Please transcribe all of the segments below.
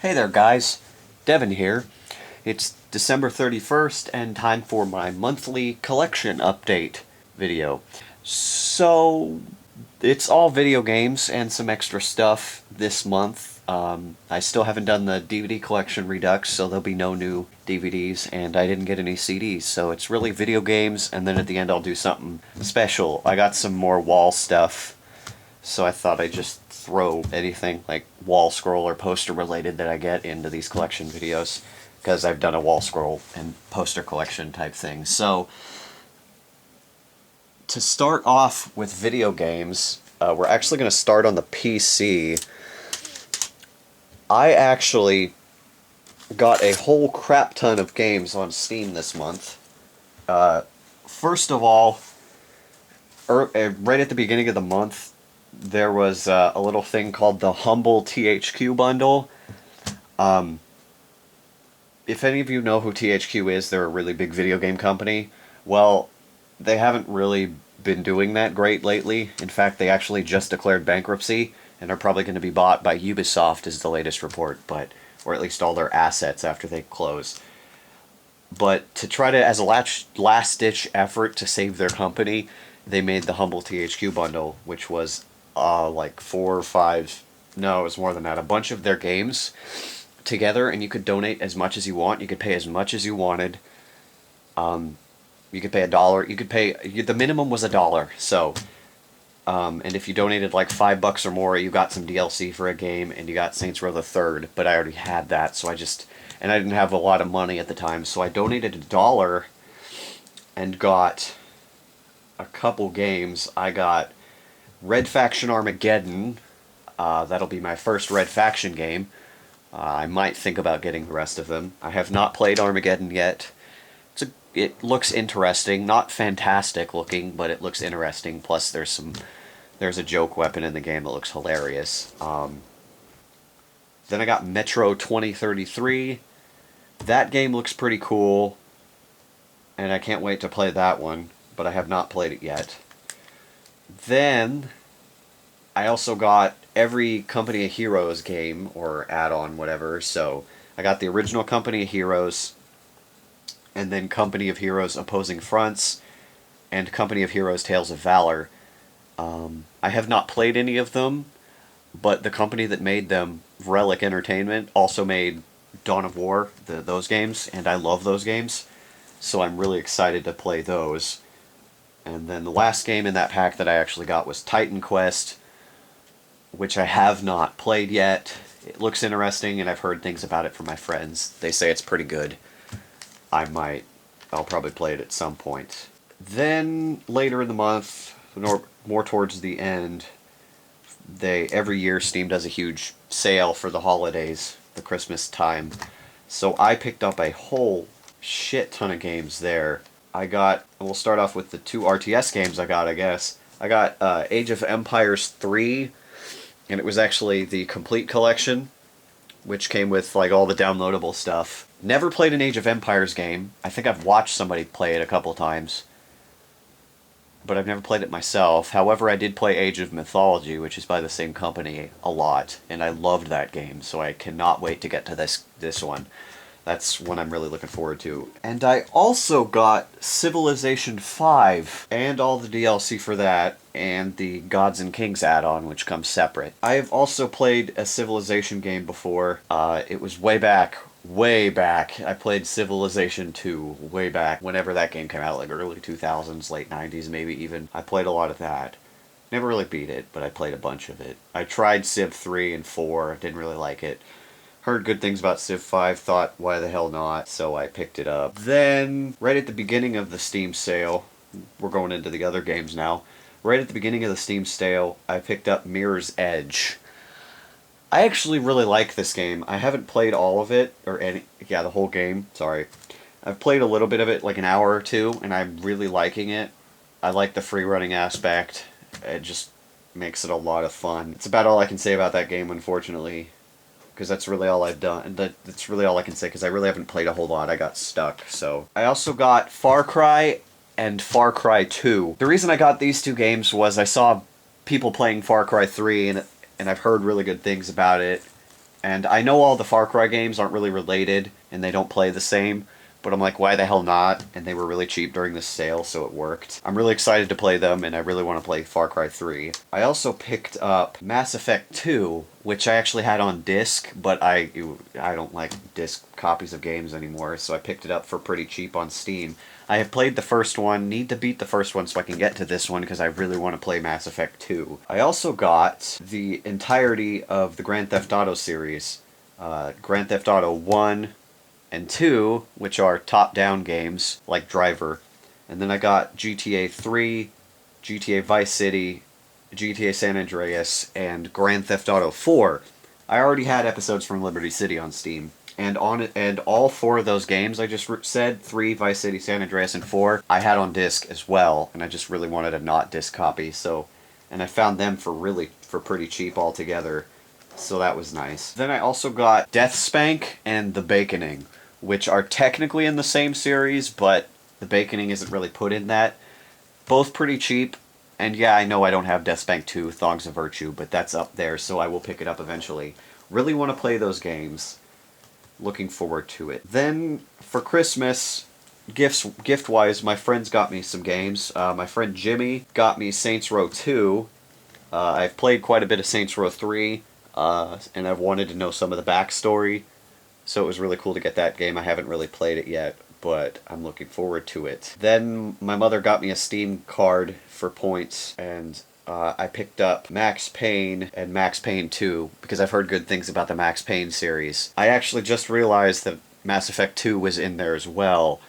Hey there, guys. Devin here. It's December 31st and time for my monthly collection update video. So, it's all video games and some extra stuff this month. I still haven't done the DVD collection redux, so there'll be no new DVDs, and I didn't get any CDs, so it's really video games, and then at the end I'll do something special. I got some more wall stuff, so I thought I'd just throw anything like wall scroll or poster related that I get into these collection videos, because I've done a wall scroll and poster collection type thing. So to start off with video games, we're actually going to start on the PC. I actually got a whole crap ton of games on Steam this month. First of all, right at the beginning of the month, there was a little thing called the Humble THQ bundle. If any of you know who THQ is, they're a really big video game company. Well, they haven't really been doing that great lately. In fact, they actually just declared bankruptcy and are probably going to be bought by Ubisoft, is the latest report, or at least all their assets after they close. But to try to, as a last-ditch effort to save their company, they made the Humble THQ bundle, which was like 4 or 5, no, it was more than that, a bunch of their games together, and you could donate as much as you want. You could pay as much as you wanted. You could pay $1. You could pay, the minimum was $1. So, and if you donated like $5 or more, you got some DLC for a game, and you got Saints Row the Third. But I already had that, so and I didn't have a lot of money at the time, so I donated $1 and got a couple games. I got Red Faction Armageddon. That'll be my first Red Faction game. I might think about getting the rest of them. I have not played Armageddon yet. It looks interesting, not fantastic looking, but it looks interesting. Plus, there's a joke weapon in the game that looks hilarious. Then I got Metro 2033. That game looks pretty cool, and I can't wait to play that one, but I have not played it yet. Then I also got every Company of Heroes game, or add-on, whatever. So I got the original Company of Heroes, and then Company of Heroes Opposing Fronts, and Company of Heroes Tales of Valor. I have not played any of them, but the company that made them, Relic Entertainment, also made Dawn of War, those games, and I love those games, so I'm really excited to play those. And then the last game in that pack that I actually got was Titan Quest, which I have not played yet. It looks interesting, and I've heard things about it from my friends. They say it's pretty good. I'll probably play it at some point. Then, later in the month, more towards the end, every year Steam does a huge sale for the holidays, the Christmas time. So I picked up a whole shit ton of games there. We'll start off with the 2 RTS games I got, I guess. I got Age of Empires 3, and it was actually the complete collection, which came with like all the downloadable stuff. Never played an Age of Empires game. I think I've watched somebody play it a couple times, but I've never played it myself. However, I did play Age of Mythology, which is by the same company, a lot, and I loved that game, so I cannot wait to get to this one. That's one I'm really looking forward to. And I also got Civilization 5, and all the DLC for that, and the Gods and Kings add-on, which comes separate. I have also played a Civilization game before. It was way back. I played Civilization 2 way back, whenever that game came out, like early 2000s, late 90s maybe even. I played a lot of that. Never really beat it, but I played a bunch of it. I tried Civ 3 and 4, didn't really like it. Heard good things about Civ 5, thought, why the hell not, so I picked it up. Then, right at the beginning of the Steam sale, we're going into the other games now, right at the beginning of the Steam sale, I picked up Mirror's Edge. I actually really like this game. I haven't played all of it, the whole game, sorry. I've played a little bit of it, like an hour or two, and I'm really liking it. I like the free running aspect. It just makes it a lot of fun. It's about all I can say about that game, unfortunately, because that's really all I've done. That's really all I can say, because I really haven't played a whole lot. I got stuck, so. I also got Far Cry and Far Cry 2. The reason I got these 2 games was I saw people playing Far Cry 3, and I've heard really good things about it. And I know all the Far Cry games aren't really related and they don't play the same, but I'm like, why the hell not? And they were really cheap during this sale, so it worked. I'm really excited to play them, and I really want to play Far Cry 3. I also picked up Mass Effect 2, which I actually had on disc, but I don't like disc copies of games anymore, so I picked it up for pretty cheap on Steam. I have played the first one, need to beat the first one so I can get to this one because I really want to play Mass Effect 2. I also got the entirety of the Grand Theft Auto series. Grand Theft Auto 1 and 2, which are top-down games, like Driver. And then I got GTA 3, GTA Vice City, GTA San Andreas, and Grand Theft Auto 4. I already had episodes from Liberty City on Steam. And all 4 of those games I just said, 3, Vice City, San Andreas, and 4, I had on disc as well, and I just really wanted a not disc copy, so, and I found them for pretty cheap altogether, so that was nice. Then I also got Death Spank and The Baconing, which are technically in the same series, but The Baconing isn't really put in that. Both pretty cheap, and yeah, I know I don't have Death Spank 2, Thongs of Virtue, but that's up there, so I will pick it up eventually. Really want to play those games. Looking forward to it. Then, for Christmas, gift-wise, my friends got me some games. My friend Jimmy got me Saints Row 2. I've played quite a bit of Saints Row 3, and I've wanted to know some of the backstory, so it was really cool to get that game. I haven't really played it yet, but I'm looking forward to it. Then, my mother got me a Steam card for points, and I picked up Max Payne and Max Payne 2, because I've heard good things about the Max Payne series. I actually just realized that Mass Effect 2 was in there as well.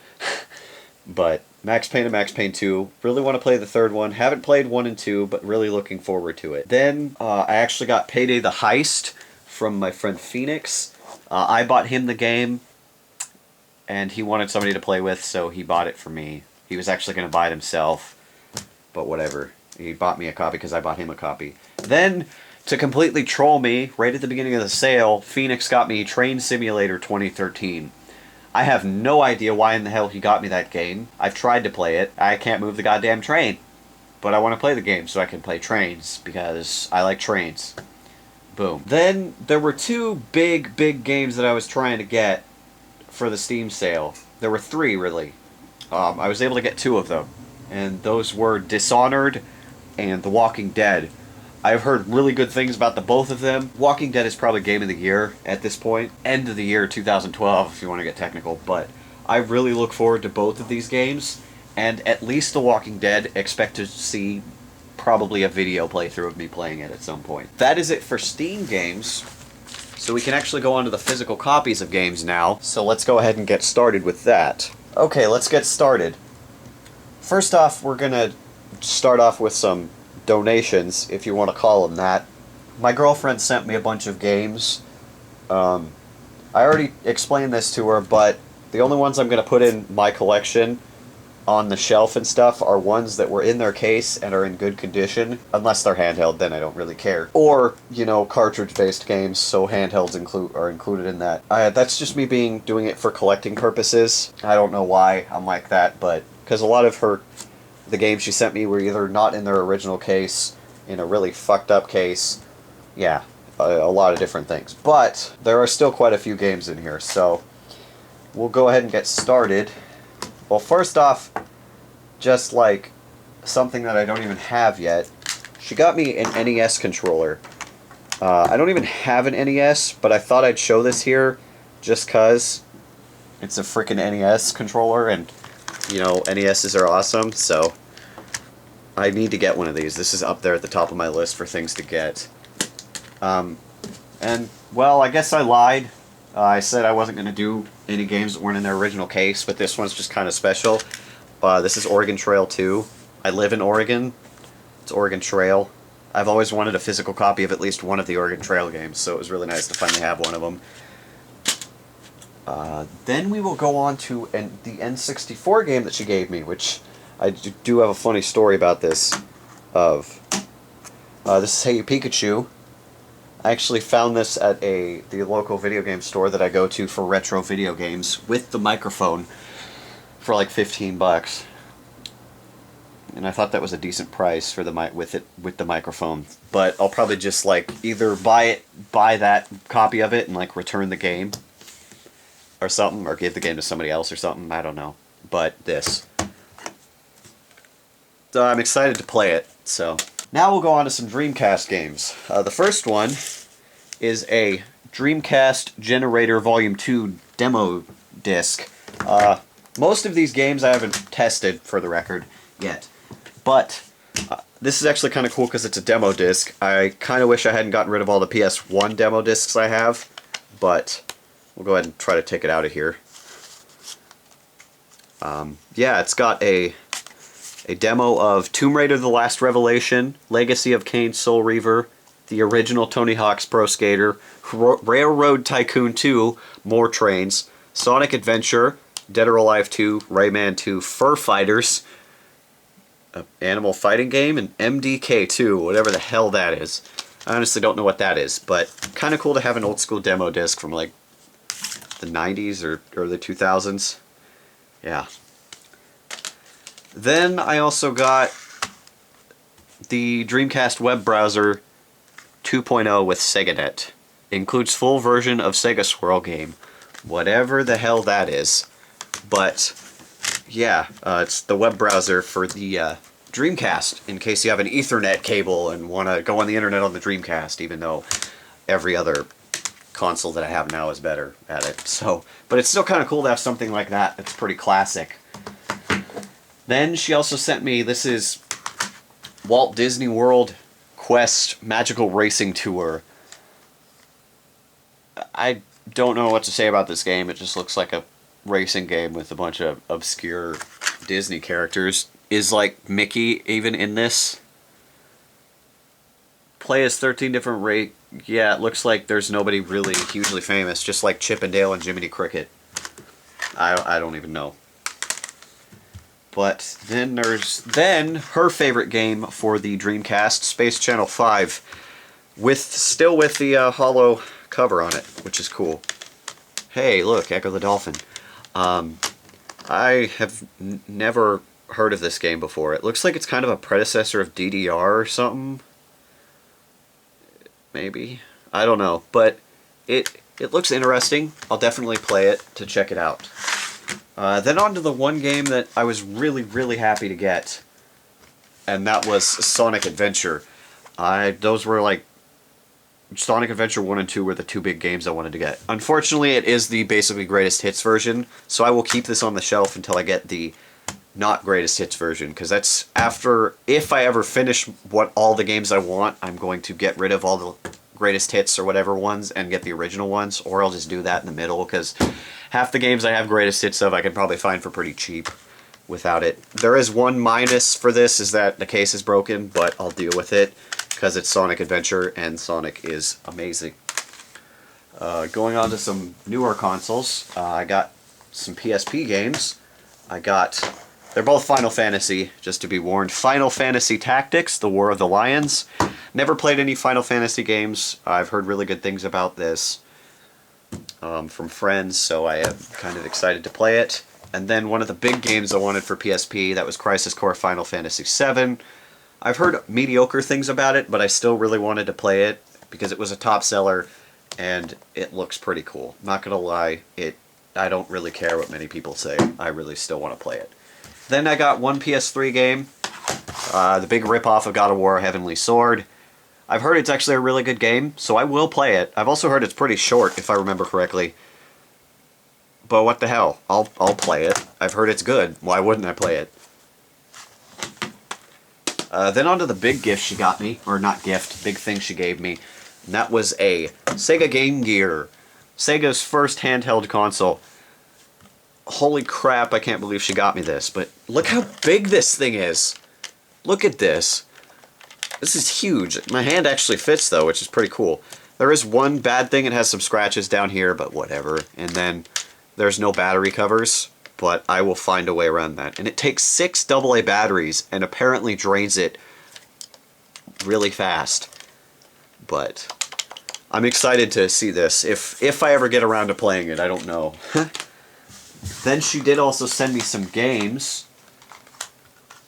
But Max Payne and Max Payne 2, really want to play the third one. Haven't played 1 and 2, but really looking forward to it. Then, I actually got Payday the Heist from my friend Phoenix. I bought him the game, and he wanted somebody to play with, so he bought it for me. He was actually going to buy it himself, but whatever. He bought me a copy because I bought him a copy. Then, to completely troll me, right at the beginning of the sale, Phoenix got me Train Simulator 2013. I have no idea why in the hell he got me that game. I've tried to play it. I can't move the goddamn train. But I want to play the game so I can play trains, because I like trains. Boom. Then, there were 2 big games that I was trying to get for the Steam sale. There were 3, really. I was able to get 2 of them. And those were Dishonored and The Walking Dead. I've heard really good things about the both of them. Walking Dead is probably Game of the Year at this point. End of the year 2012, if you want to get technical. But I really look forward to both of these games. And at least The Walking Dead, expect to see probably a video playthrough of me playing it at some point. That is it for Steam games. So we can actually go on to the physical copies of games now. So let's go ahead and get started with that. Okay, let's get started. First off, we're gonna start off with some donations, if you want to call them that. My girlfriend sent me a bunch of games. I already explained this to her, but the only ones I'm going to put in my collection on the shelf and stuff are ones that were in their case and are in good condition. Unless they're handheld, then I don't really care. Or, you know, cartridge-based games, so handhelds are included in that. That's just me doing it for collecting purposes. I don't know why I'm like that, but because a lot of the games she sent me were either not in their original case, in a really fucked up case. Yeah, a lot of different things. But there are still quite a few games in here, so we'll go ahead and get started. Well, first off, just like something that I don't even have yet, she got me an NES controller. I don't even have an NES, but I thought I'd show this here just because it's a freaking NES controller, and you know, NESs are awesome, so I need to get one of these. This is up there at the top of my list for things to get. And, well, I guess I lied. I said I wasn't going to do any games that weren't in their original case, but this one's just kind of special. This is Oregon Trail 2. I live in Oregon. It's Oregon Trail. I've always wanted a physical copy of at least one of the Oregon Trail games, so it was really nice to finally have one of them. Then we will go on to the N64 game that she gave me, which I do have a funny story about this. This is Hey Pikachu. I actually found this at the local video game store that I go to for retro video games with the microphone for like $15. and I thought that was a decent price for the with the microphone. But I'll probably just like either buy that copy of it and like return the game or something, or give the game to somebody else or something. I don't know. But this, so I'm excited to play it. So now we'll go on to some Dreamcast games. The first one is a Dreamcast Generator Volume 2 demo disc. Most of these games I haven't tested, for the record, yet. But this is actually kind of cool because it's a demo disc. I kind of wish I hadn't gotten rid of all the PS1 demo discs I have, but we'll go ahead and try to take it out of here. Yeah, it's got a demo of Tomb Raider: The Last Revelation, Legacy of Kain: Soul Reaver, the original Tony Hawk's Pro Skater, Railroad Tycoon 2, More Trains, Sonic Adventure, Dead or Alive 2, Rayman 2, Fur Fighters, Animal Fighting Game, and MDK 2, whatever the hell that is. I honestly don't know what that is, but kind of cool to have an old school demo disc from like the 90s or early 2000s. Yeah. Then I also got the Dreamcast web browser 2.0 with SegaNet. Includes full version of Sega Swirl game. Whatever the hell that is. But yeah, it's the web browser for the Dreamcast, in case you have an Ethernet cable and want to go on the internet on the Dreamcast, even though every other console that I have now is better at it. So, but it's still kind of cool to have something like that. It's pretty classic. Then she also sent me, this is Walt Disney World Quest Magical Racing Tour. I don't know what to say about this game. It just looks like a racing game with a bunch of obscure Disney characters. Is like Mickey even in this? Play as 13 different yeah, it looks like there's nobody really hugely famous, just like Chip and Dale and Jiminy Cricket. I don't even know. But then there's her favorite game for the Dreamcast, Space Channel 5, still with the hollow cover on it, which is cool. Hey, look, Echo the Dolphin. I have never heard of this game before. It looks like it's kind of a predecessor of DDR or something. Maybe. I don't know. But it looks interesting. I'll definitely play it to check it out. Then on to the one game that I was really, really happy to get. And that was Sonic Adventure. Those were like Sonic Adventure 1 and 2 were the two big games I wanted to get. Unfortunately, it is the basically greatest hits version, so I will keep this on the shelf until I get the not greatest hits version, because that's after, if I ever finish all the games I want, I'm going to get rid of all the greatest hits or whatever ones and get the original ones, or I'll just do that in the middle, because half the games I have greatest hits of I can probably find for pretty cheap without it. There is one minus for this, is that the case is broken, but I'll deal with it, because it's Sonic Adventure, and Sonic is amazing. Going on to some newer consoles, I got some PSP games. They're both Final Fantasy, just to be warned. Final Fantasy Tactics, The War of the Lions. Never played any Final Fantasy games. I've heard really good things about this from friends, so I am kind of excited to play it. And then one of the big games I wanted for PSP, that was Crisis Core Final Fantasy VII. I've heard mediocre things about it, but I still really wanted to play it because it was a top seller and it looks pretty cool. Not gonna lie, I don't really care what many people say. I really still want to play it. Then I got one PS3 game, the big ripoff of God of War Heavenly Sword. I've heard it's actually a really good game, so I will play it. I've also heard it's pretty short, if I remember correctly. But what the hell? I'll play it. I've heard it's good. Why wouldn't I play it? Then on to the big gift she got me, or not gift, big thing she gave me. And that was a Sega Game Gear. Sega's first handheld console. Holy crap, I can't believe she got me this, but look how big this thing is. Look at this. This is huge. My hand actually fits though, which is pretty cool. There is one bad thing, it has some scratches down here, but whatever. And then there's no battery covers, but I will find a way around that. And it takes 6 AA batteries and apparently drains it really fast. But I'm excited to see this. If I ever get around to playing it, I don't know. Then she did also send me some games.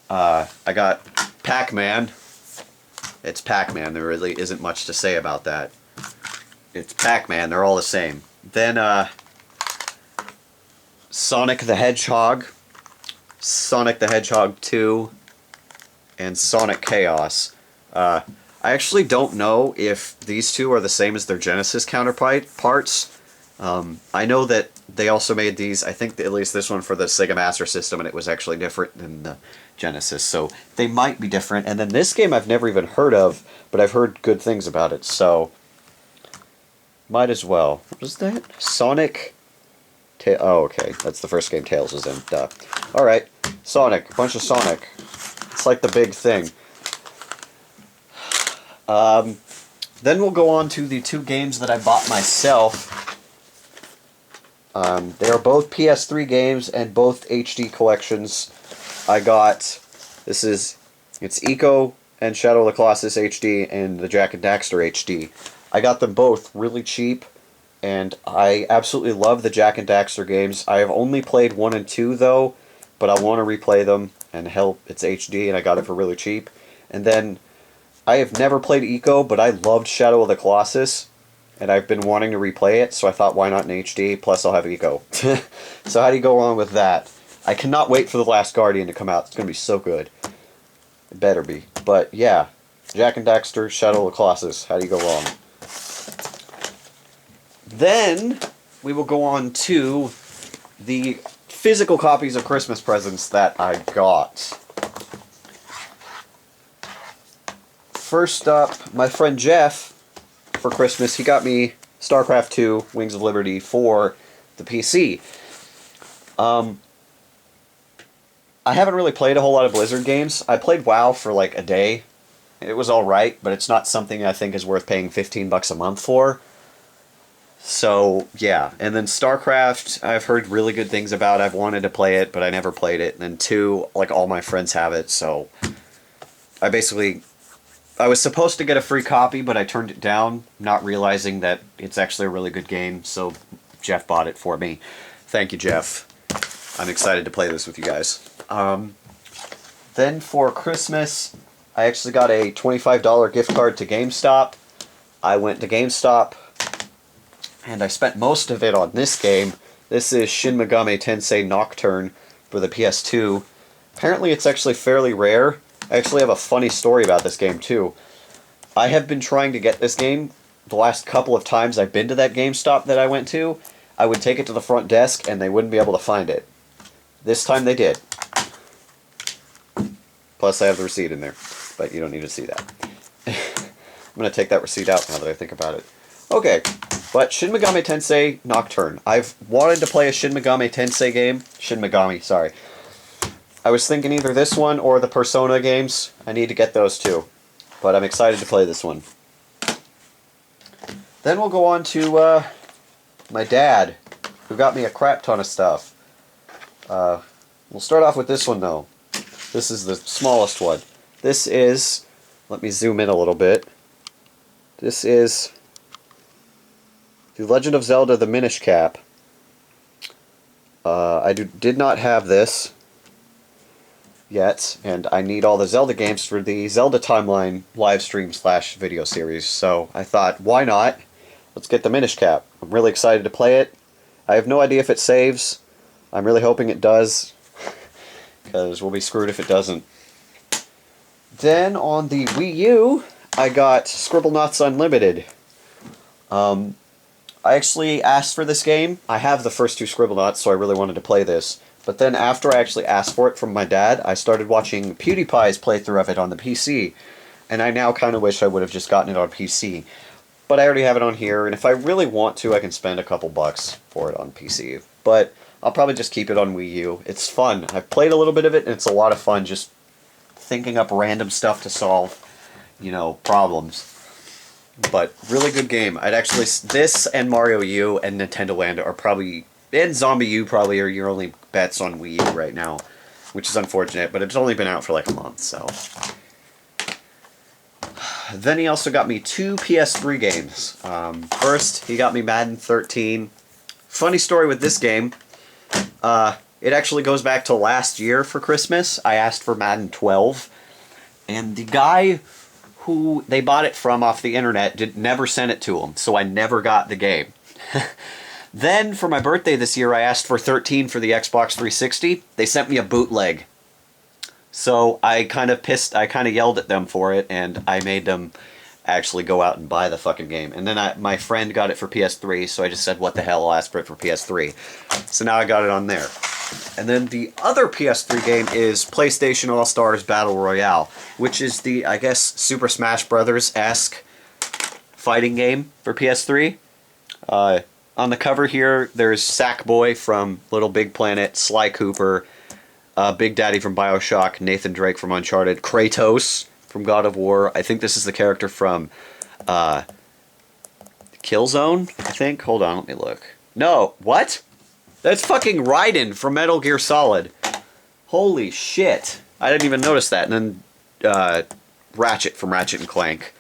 I got Pac-Man. It's Pac-Man. There really isn't much to say about that. It's Pac-Man. They're all the same. Then Sonic the Hedgehog, Sonic the Hedgehog 2, and Sonic Chaos. I actually don't know if these two are the same as their Genesis counterparts. I know that they also made these, I think at least this one for the Sega Master System, and it was actually different than the Genesis, so they might be different. And then this game I've never even heard of, but I've heard good things about it, so might as well. What was that? Sonic... Oh, okay. That's the first game Tails is in. Duh. Alright. Sonic. A bunch of Sonic. It's like the big thing. Then we'll go on to the two games that I bought myself. They are both PS3 games and both HD collections. I got... It's Ico and Shadow of the Colossus HD and the Jak and Daxter HD. I got them both really cheap. And I absolutely love the Jak and Daxter games. I have only played 1 and 2, though, but I want to replay them, and hell, it's HD, and I got it for really cheap. And then, I have never played Ico, but I loved Shadow of the Colossus, and I've been wanting to replay it, so I thought, why not in HD? Plus, I'll have Ico. So how do you go wrong with that? I cannot wait for The Last Guardian to come out. It's going to be so good. It better be. But, yeah, Jak and Daxter, Shadow of the Colossus. How do you go wrong? Then, we will go on to the physical copies of Christmas presents that I got. First up, my friend Jeff, for Christmas, he got me StarCraft 2, Wings of Liberty for the PC. I haven't really played a whole lot of Blizzard games. I played WoW for like a day. It was alright, but it's not something I think is worth paying $15 a month for. So, yeah. And then StarCraft, I've heard really good things about. I've wanted to play it, but I never played it. And then 2, like, all my friends have it, so... I was supposed to get a free copy, but I turned it down, not realizing that it's actually a really good game, so Jeff bought it for me. Thank you, Jeff. I'm excited to play this with you guys. Then for Christmas, I actually got a $25 gift card to GameStop. I went to GameStop, and I spent most of it on this game. This is Shin Megami Tensei Nocturne for the PS2. Apparently it's actually fairly rare. I actually have a funny story about this game too. I have been trying to get this game the last couple of times I've been to that GameStop that I went to. I would take it to the front desk and they wouldn't be able to find it. This time they did. Plus I have the receipt in there, but you don't need to see that. I'm going to take that receipt out now that I think about it. Okay, but Shin Megami Tensei Nocturne. I've wanted to play a Shin Megami Tensei game. Shin Megami, sorry. I was thinking either this one or the Persona games. I need to get those too. But I'm excited to play this one. Then we'll go on to my dad, who got me a crap ton of stuff. We'll start off with this one though. This is the smallest one. This is, let me zoom in a little bit. This is The Legend of Zelda: The Minish Cap. I did not have this yet, and I need all the Zelda games for the Zelda Timeline live stream / video series, so I thought, why not? Let's get the Minish Cap. I'm really excited to play it. I have no idea if it saves. I'm really hoping it does, because we'll be screwed if it doesn't. Then on the Wii U, I got Scribblenauts Unlimited. I actually asked for this game. I have the first 2 Scribblenauts, so I really wanted to play this. But then after I actually asked for it from my dad, I started watching PewDiePie's playthrough of it on the PC. And I now kind of wish I would have just gotten it on PC. But I already have it on here, and if I really want to, I can spend a couple bucks for it on PC. But I'll probably just keep it on Wii U. It's fun. I've played a little bit of it, and it's a lot of fun just thinking up random stuff to solve, you know, problems. But really good game. I'd actually, this and Mario U and Nintendo Land are probably, and Zombie U probably are your only bets on Wii U right now, which is unfortunate, but it's only been out for like a month, so. Then he also got me 2 PS3 games. First, he got me Madden 13. Funny story with this game. It It actually goes back to last year for Christmas. I asked for Madden 12, and the guy who they bought it from off the internet never sent it to him, so I never got the game. Then, for my birthday this year, I asked for 13 for the Xbox 360. They sent me a bootleg. So I kind of yelled at them for it, and I made them actually go out and buy the fucking game. And then my friend got it for PS3, so I just said, what the hell, I'll ask for it for PS3. So now I got it on there. And then the other PS3 game is PlayStation All-Stars Battle Royale, which is the, I guess, Super Smash Brothers-esque fighting game for PS3. On the cover here, there's Sackboy from Little Big Planet, Sly Cooper, Big Daddy from Bioshock, Nathan Drake from Uncharted, Kratos from God of War. I think this is the character from Killzone, I think. Hold on, let me look. No, what? That's fucking Raiden from Metal Gear Solid. Holy shit. I didn't even notice that. And then Ratchet from Ratchet and Clank.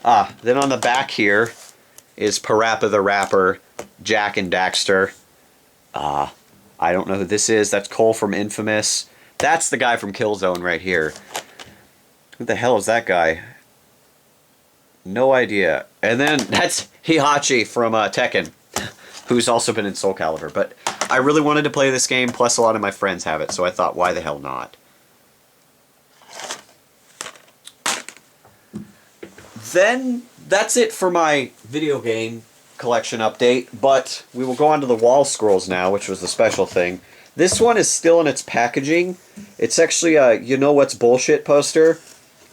Then on the back here is Parappa the Rapper, Jak and Daxter. I don't know who this is. That's Cole from Infamous. That's the guy from Killzone right here. Who the hell is that guy? No idea. And then that's Heihachi from Tekken, who's also been in Soul Calibur. But I really wanted to play this game, plus a lot of my friends have it, so I thought, why the hell not? Then, that's it for my video game collection update, but we will go on to the wall scrolls now, which was the special thing. This one is still in its packaging. It's actually a You Know What's Bullshit poster.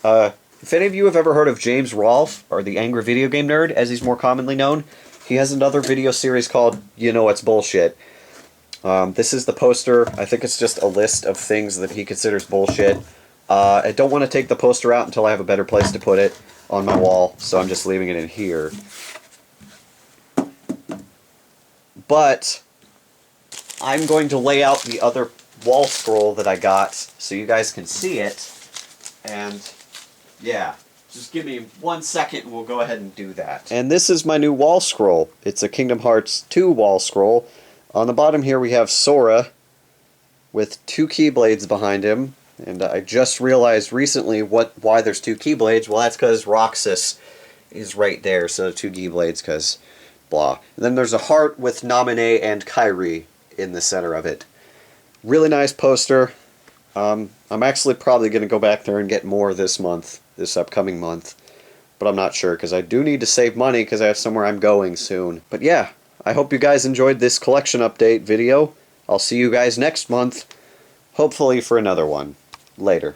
If any of you have ever heard of James Rolfe, or the Angry Video Game Nerd, as he's more commonly known, he has another video series called You Know What's Bullshit. This is the poster. I think it's just a list of things that he considers bullshit. I don't want to take the poster out until I have a better place to put it on my wall, so I'm just leaving it in here. But I'm going to lay out the other wall scroll that I got so you guys can see it. And yeah, just give me 1 second and we'll go ahead and do that. And this is my new wall scroll. It's a Kingdom Hearts 2 wall scroll. On the bottom here we have Sora with 2 Keyblades behind him. And I just realized recently why there's 2 Keyblades. Well, that's because Roxas is right there, so 2 Keyblades, because blah. And then there's a heart with Naminé and Kairi in the center of it. Really nice poster. I'm actually probably going to go back there and get more this upcoming month. But I'm not sure, because I do need to save money, because I have somewhere I'm going soon. But yeah, I hope you guys enjoyed this collection update video. I'll see you guys next month, hopefully for another one. Later.